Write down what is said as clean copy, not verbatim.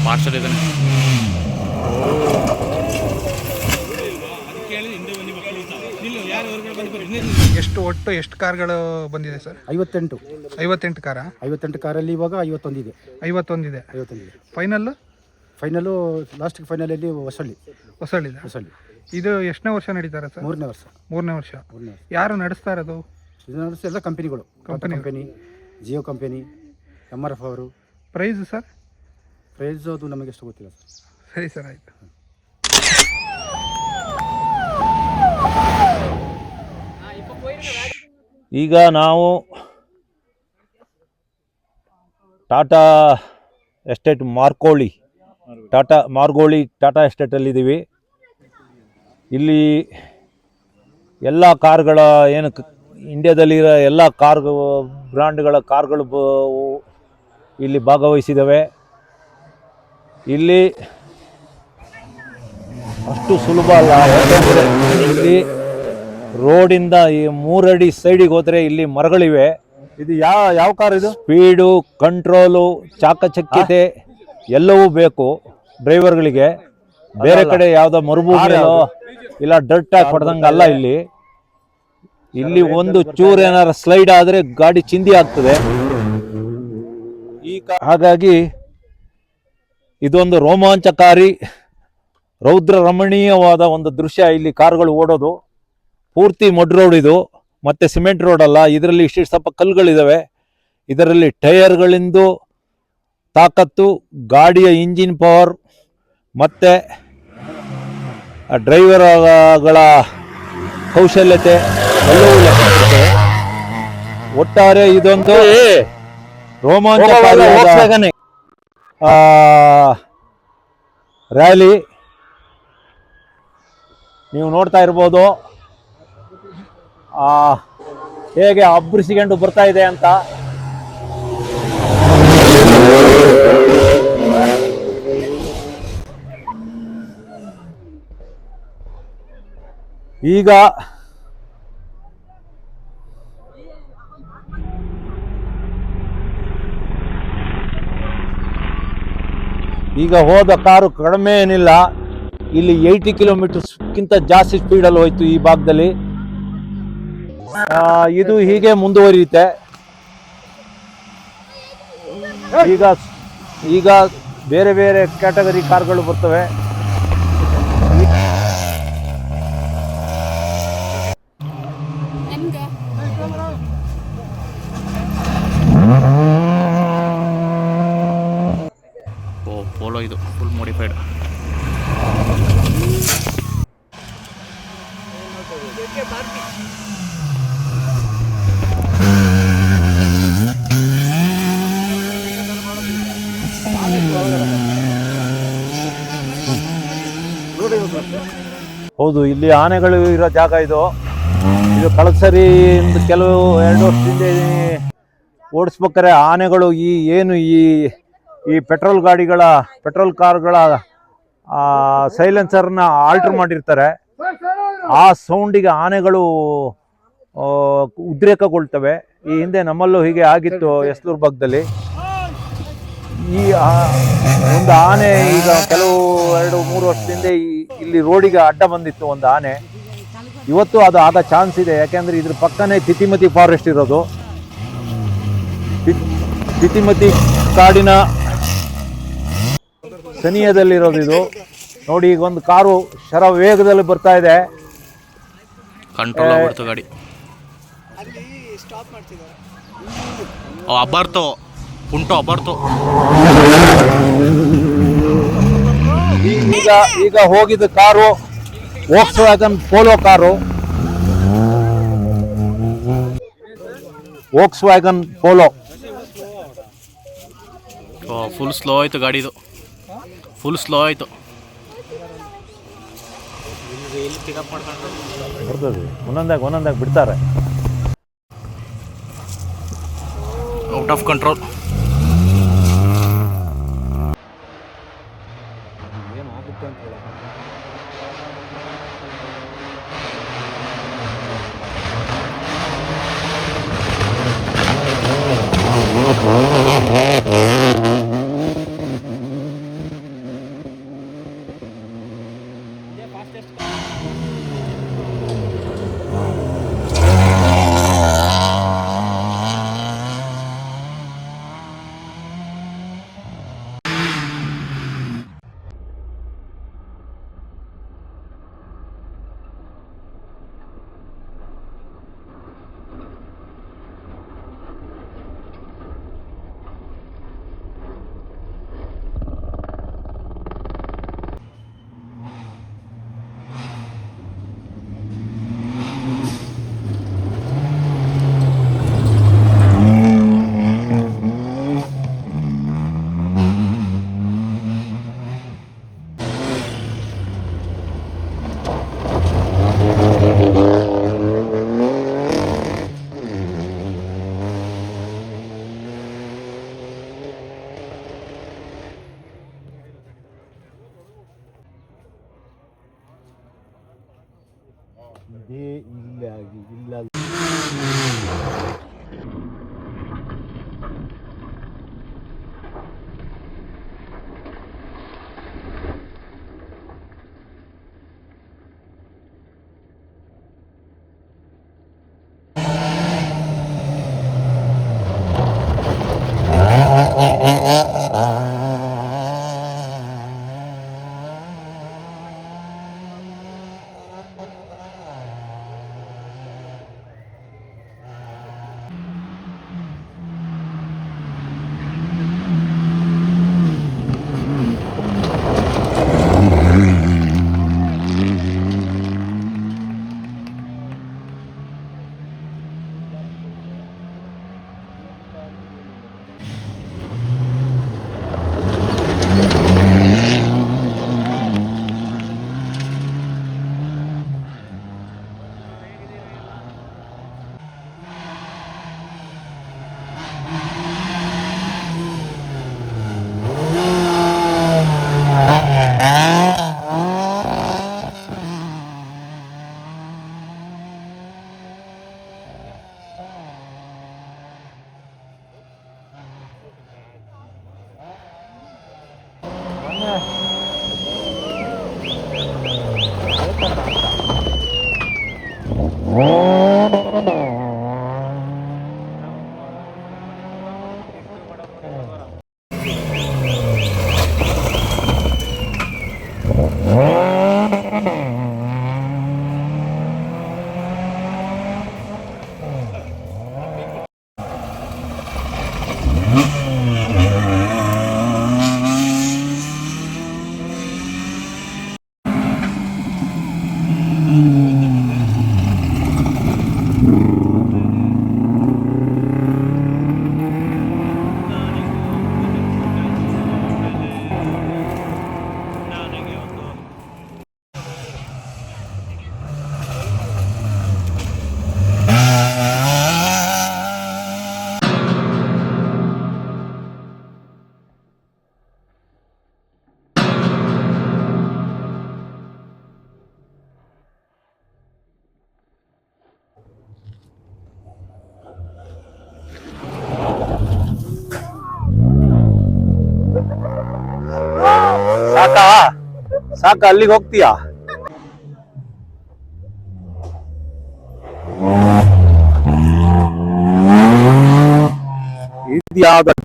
ಫಾಸ್ಟಲ್ಲಿ ಇದ್ದಾನೆ. ಎಷ್ಟು ಕಾರ್ಗಳು ಬಂದಿದೆ ಸರ್? 58 ಕಾರ. 58 ಕಾರಲ್ಲಿ ಇವಾಗ 51 ಇದೆ. 51 ಫೈನಲ್ಲು ಲಾಸ್ಟಿಗೆ ಫೈನಲಲ್ಲಿ ಹೊಸಳ್ಳಿ. ಇದು ಎಷ್ಟನೇ ವರ್ಷ ನಡೀತಾರೆ ಸರ್? ಮೂರನೇ ವರ್ಷ. ಯಾರು ನಡೆಸ್ತಾ ಇರೋದು? ಇದು ನಡೆಸಿ ಎಲ್ಲ ಕಂಪನಿ ಜಿಯೋ ಕಂಪನಿ, MRF ಅವರು. Price sir? ಪ್ರೈಸ್ ಅದು ನಮಗೆ ಎಷ್ಟು ಗೊತ್ತಿಲ್ಲ ಸರ್. ಸರಿ ಸರ್, ಆಯಿತು. ಈಗ ನಾವು ಟಾಟಾ ಎಸ್ಟೇಟ್ ಮಾರ್ಗೋಳಿ ಟಾಟಾ ಎಸ್ಟೇಟಲ್ಲಿದ್ದೀವಿ. ಇಲ್ಲಿ ಎಲ್ಲ ಕಾರ್ಗಳ ಏನು ಇಂಡಿಯಾದಲ್ಲಿರೋ ಎಲ್ಲ ಬ್ರ್ಯಾಂಡ್ಗಳ ಕಾರ್ಗಳು ಇಲ್ಲಿ ಭಾಗವಹಿಸಿದ್ದಾವೆ. ಇಲ್ಲಿ ಅಷ್ಟು ಸುಲಭ ಅಲ್ಲ, ಯಾಕೆಂದರೆ ಇಲ್ಲಿ ರೋಡಿಂದ ಈ 3 ಅಡಿ ಸೈಡಿಗೆ ಹೋದರೆ ಇಲ್ಲಿ ಮರಗಳಿವೆ. ಇದು ಯಾವ ಕಾರ್? ಇದು ಸ್ಪೀಡು, ಕಂಟ್ರೋಲು, ಚಾಕಚಕ್ಯತೆ ಎಲ್ಲವೂ ಬೇಕು ಡ್ರೈವರ್ಗಳಿಗೆ. ಬೇರೆ ಕಡೆ ಯಾವುದೋ ಮರುಭೂಮಿಯೋ ಇಲ್ಲ ಡರ್ಟ್ ಆಗಿ ಹೊಡೆದಂಗೆ ಅಲ್ಲ. ಇಲ್ಲಿ ಒಂದು ಚೂರು ಏನಾರ ಸ್ಲೈಡ್ ಆದರೆ ಗಾಡಿ ಚಿಂದಿ ಆಗ್ತದೆ. ಹಾಗಾಗಿ ಇದೊಂದು ರೋಮಾಂಚಕಾರಿ, ರೌದ್ರ ರಮಣೀಯವಾದ ಒಂದು ದೃಶ್ಯ. ಇಲ್ಲಿ ಕಾರ್ಗಳು ಓಡೋದು ಪೂರ್ತಿ ಮಡ್ ರೋಡ್ ಇದು, ಮತ್ತೆ ಸಿಮೆಂಟ್ ರೋಡ್ ಅಲ್ಲ. ಇದರಲ್ಲಿ ಇಷ್ಟಿಷ್ಟು ಸ್ವಲ್ಪ ಕಲ್ಲುಗಳಿದ್ದಾವೆ. ಇದರಲ್ಲಿ ಟೈರ್ಗಳಿಂದು ತಾಕತ್ತು, ಗಾಡಿಯ ಇಂಜಿನ್ ಪವರ್ ಮತ್ತು ಡ್ರೈವರ್ಗಳ ಕೌಶಲ್ಯತೆ ಎಲ್ಲವೂ ಲೆಕ್ಕ. ಒಟ್ಟಾರೆ ಇದೊಂದು ರೋಮಾಂಚಕಾರಿ ರ್ಯಾಲಿ. ನೀವು ನೋಡ್ತಾ ಇರ್ಬೋದು ಹೇಗೆ ಅಬ್ಬರಿಸಿಕೊಂಡು ಬರ್ತಾ ಇದೆ ಅಂತ. ಈಗ ಹೋದ ಕಾರು ಕಡಿಮೆ ಏನಿಲ್ಲ, ಇಲ್ಲಿ 80 ಕಿಲೋಮೀಟರ್ಸ್ಗಿಂತ ಜಾಸ್ತಿ ಸ್ಪೀಡಲ್ಲಿ ಹೋಯ್ತು ಈ ಭಾಗದಲ್ಲಿ. ಇದು ಹೀಗೆ ಮುಂದುವರಿಯುತ್ತೆ. ಈಗ ಬೇರೆ ಬೇರೆ ಕ್ಯಾಟಗರಿ ಕಾರ್ಗಳು ಬರ್ತವೆ. ಪೋಲೋ ಇದು ಫುಲ್ ಮಾಡಿಫೈಡ್. ಹೌದು, ಇಲ್ಲಿ ಆನೆಗಳು ಇರೋ ಜಾಗ ಇದು. ಕಳೆದ ಸರಿ ಕೆಲವು 2 ವರ್ಷದಿಂದ ಓಡಿಸ್ಬೇಕಾರೆ ಆನೆಗಳು ಈ ಪೆಟ್ರೋಲ್ ಕಾರ್ಗಳ ಸೈಲೆನ್ಸರ್ನ ಆಲ್ಟರ್ ಮಾಡಿರ್ತಾರೆ. ಆ ಸೌಂಡಿಗೆ ಆನೆಗಳು ಉದ್ರೇಕಗೊಳ್ತವೆ. ಈ ಹಿಂದೆ ನಮ್ಮಲ್ಲೂ ಹೀಗೆ ಆಗಿತ್ತು ಎಸ್ಲೂರು ಭಾಗದಲ್ಲಿ. ಒಂದು ಆನೆ ಈಗ ಕೆಲವು 2-3 ವರ್ಷದಿಂದ ಇಲ್ಲಿ ರೋಡಿಗೆ ಅಡ್ಡ ಬಂದಿತ್ತು ಒಂದು ಆನೆ. ಇವತ್ತು ಅದು ಆಗ ಚಾನ್ಸ್ ಇದೆ, ಯಾಕೆಂದರೆ ಇದ್ರ ಪಕ್ಕನೇ ತಿತಿಮತಿ ಫಾರೆಸ್ಟ್ ಇರೋದು. ತಿತಿಮತಿ ಕಾಡಿನ ಸನಿಹದಲ್ಲಿರೋದು ಇದು. ನೋಡಿ, ಈಗ ಒಂದು ಕಾರು ವೇಗದಲ್ಲಿ ಬರ್ತಾ ಇದೆ. ಕಂಟ್ರೋಲ್ ಆಗ್ಬಿಡ್ತು ಗಾಡಿ. ಅಬರ್ತು ಈಗ ಹೋಗಿದ್ದ car Volkswagen polo car. Volkswagen polo full slow ಆಯಿತು ಗಾಡಿದು, ಫುಲ್ ಸ್ಲೋ ಆಯಿತು. ಬರ್ತದೆ, ಒಂದೊಂದಾಗಿ ಬಿಡ್ತಾರೆ. Out of control. ಏನಾಗುತ್ತೆ ಅಂತ ಹೇಳ. ಸಾಕಾ ಸಾಕ ಅಲ್ಲಿಗೆ ಹೋಗ್ತೀಯಾ? ಇದು ಯಾವ್ದು